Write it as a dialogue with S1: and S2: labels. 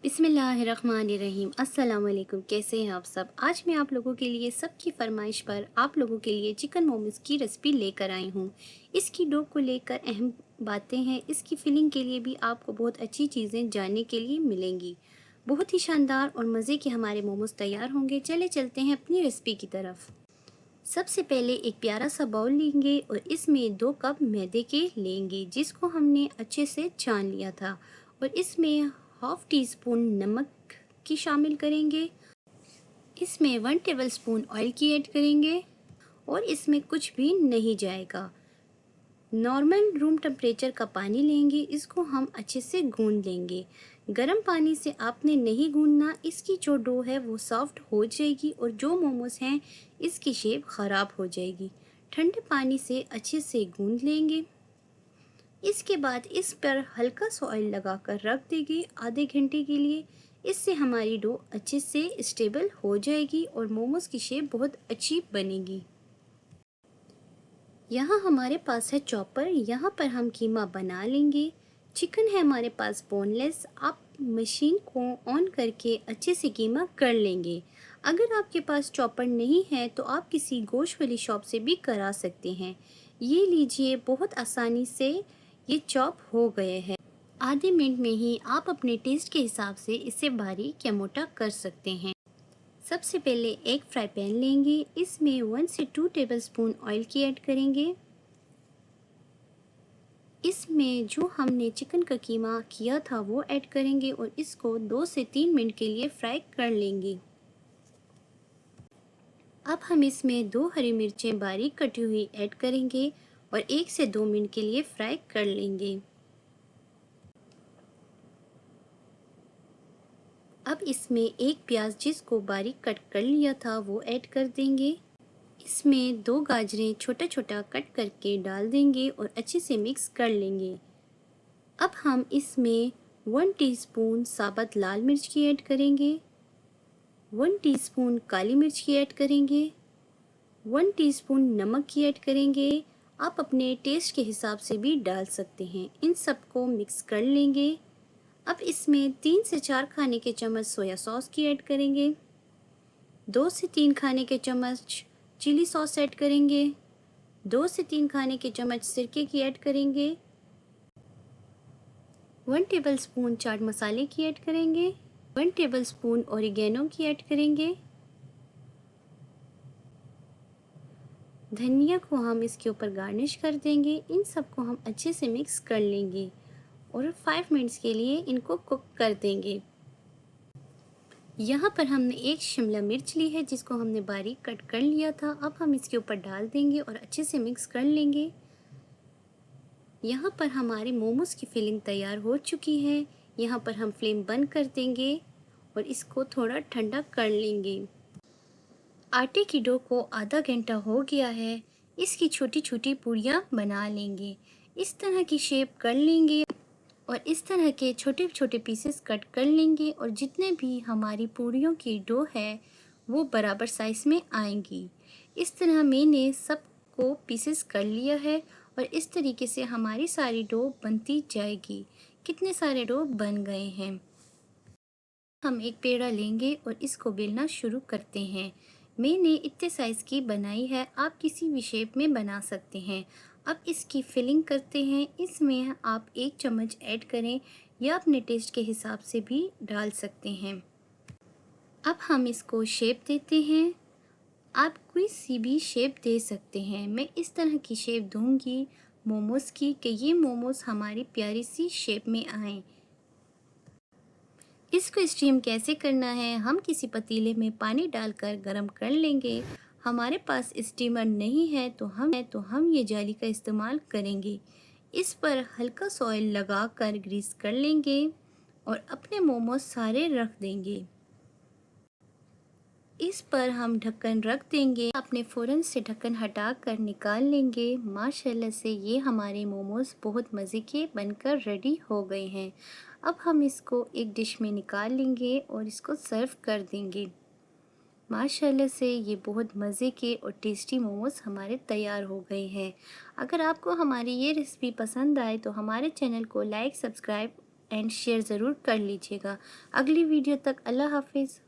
S1: बिस्मिल्लाहिर्रहमानिर्रहीम। अस्सलाम वालेकुम। कैसे हैं आप सब? आज मैं आप लोगों के लिए सबकी फरमाइश पर आप लोगों के लिए चिकन मोमोज़ की रेसिपी लेकर आई हूँ। इसकी डो को लेकर अहम बातें हैं। इसकी फिलिंग के लिए भी आपको बहुत अच्छी चीज़ें जानने के लिए मिलेंगी। बहुत ही शानदार और मज़े के हमारे मोमोज़ तैयार होंगे। चले चलते हैं अपनी रेसिपी की तरफ। सबसे पहले एक प्यारा सा बाउल लेंगे और इसमें 2 कप मैदे के लेंगे, जिसको हमने अच्छे से छान लिया था। और इसमें हाफ़ टी स्पून नमक की शामिल करेंगे। इसमें 1 टेबलस्पून ऑयल की ऐड करेंगे और इसमें कुछ भी नहीं जाएगा। नॉर्मल रूम टेम्परेचर का पानी लेंगे, इसको हम अच्छे से गूंद लेंगे। गर्म पानी से आपने नहीं गूंदना, इसकी जो डो है वो सॉफ्ट हो जाएगी और जो मोमोज हैं इसकी शेप ख़राब हो जाएगी। ठंडे पानी से अच्छे से गूंद लेंगे। इसके बाद इस पर हल्का सा ऑयल लगाकर रख देंगे आधे घंटे के लिए। इससे हमारी डो अच्छे से स्टेबल हो जाएगी और मोमोज की शेप बहुत अच्छी बनेगी। यहाँ हमारे पास है चॉपर, यहाँ पर हम कीमा बना लेंगे। चिकन है हमारे पास बोनलेस, आप मशीन को ऑन करके अच्छे से कीमा कर लेंगे। अगर आपके पास चॉपर नहीं है तो आप किसी गोश्त वाली शॉप से भी करा सकते हैं। ये लीजिए, बहुत आसानी से ये चॉप हो गए हैं। आधे मिनट में ही आप अपने टेस्ट के हिसाब से इसे बारीक या मोटा कर सकते हैं। सबसे पहले एक फ्राई पैन लेंगे, इसमें 1 से 2 टेबलस्पून ऑयल की ऐड करेंगे। इसमें जो हमने चिकन का कीमा किया था वो ऐड करेंगे और इसको 2 से 3 मिनट के लिए फ्राई कर लेंगे। अब हम इसमें 2 हरी मिर्चें बारीक कटी हुई ऐड करेंगे और 1 से 2 मिनट के लिए फ्राई कर लेंगे। अब इसमें एक प्याज जिसको बारीक कट कर लिया था वो ऐड कर देंगे। इसमें 2 गाजरें छोटा छोटा कट करके डाल देंगे और अच्छे से मिक्स कर लेंगे। अब हम इसमें 1 टीस्पून साबुत लाल मिर्च की ऐड करेंगे, 1 टीस्पून काली मिर्च की ऐड करेंगे, 1 टीस्पून नमक की ऐड करेंगे। आप अपने टेस्ट के हिसाब से भी डाल सकते हैं। इन सबको मिक्स कर लेंगे। अब इसमें 3 से 4 खाने के चम्मच सोया सॉस की ऐड करेंगे, 2 से 3 खाने के चम्मच चिली सॉस ऐड करेंगे, 2 से 3 खाने के चम्मच सिरके की ऐड करेंगे, 1 टेबलस्पून चाट मसाले की ऐड करेंगे, 1 टेबलस्पून ओरिगेनो की ऐड करेंगे। धनिया को हम इसके ऊपर गार्निश कर देंगे। इन सबको हम अच्छे से मिक्स कर लेंगे और 5 मिनट्स के लिए इनको कुक कर देंगे। यहाँ पर हमने एक शिमला मिर्च ली है जिसको हमने बारीक कट कर लिया था। अब हम इसके ऊपर डाल देंगे और अच्छे से मिक्स कर लेंगे। यहाँ पर हमारी मोमोज की फिलिंग तैयार हो चुकी है। यहाँ पर हम फ्लेम बंद कर देंगे और इसको थोड़ा ठंडा कर लेंगे। आटे की डो को आधा घंटा हो गया है। इसकी छोटी छोटी पूरियाँ बना लेंगे। इस तरह की शेप कर लेंगे और इस तरह के छोटे छोटे पीसेस कट कर लेंगे और जितने भी हमारी पूरियों की डो है वो बराबर साइज़ में आएंगी। इस तरह मैंने सबको पीसेस कर लिया है और इस तरीके से हमारी सारी डो बनती जाएगी। कितने सारे डो बन गए हैं। हम एक पेड़ा लेंगे और इसको बेलना शुरू करते हैं। मैंने इतने साइज़ की बनाई है, आप किसी भी शेप में बना सकते हैं। अब इसकी फिलिंग करते हैं। इसमें आप 1 चम्मच ऐड करें या अपने टेस्ट के हिसाब से भी डाल सकते हैं। अब हम इसको शेप देते हैं। आप कोई सी भी शेप दे सकते हैं। मैं इस तरह की शेप दूंगी मोमोज़ की कि ये मोमोज़ हमारी प्यारी सी शेप में आएँ। इसको स्टीम कैसे करना है, हम किसी पतीले में पानी डालकर गरम कर लेंगे। हमारे पास स्टीमर नहीं है तो हम ये जाली का इस्तेमाल करेंगे। इस पर हल्का सा ऑयल लगाकर ग्रीस कर लेंगे और अपने मोमोज सारे रख देंगे। इस पर हम ढक्कन रख देंगे। अपने फ़ौरन से ढक्कन हटाकर निकाल लेंगे। माशाल्लाह से ये हमारे मोमोज़ बहुत मज़े के बनकर रेडी हो गए हैं। अब हम इसको एक डिश में निकाल लेंगे और इसको सर्व कर देंगे। माशाल्लाह से ये बहुत मज़े के और टेस्टी मोमोज़ हमारे तैयार हो गए हैं। अगर आपको हमारी ये रेसिपी पसंद आए तो हमारे चैनल को लाइक, सब्सक्राइब एंड शेयर ज़रूर कर लीजिएगा। अगली वीडियो तक अल्लाह हाफिज़।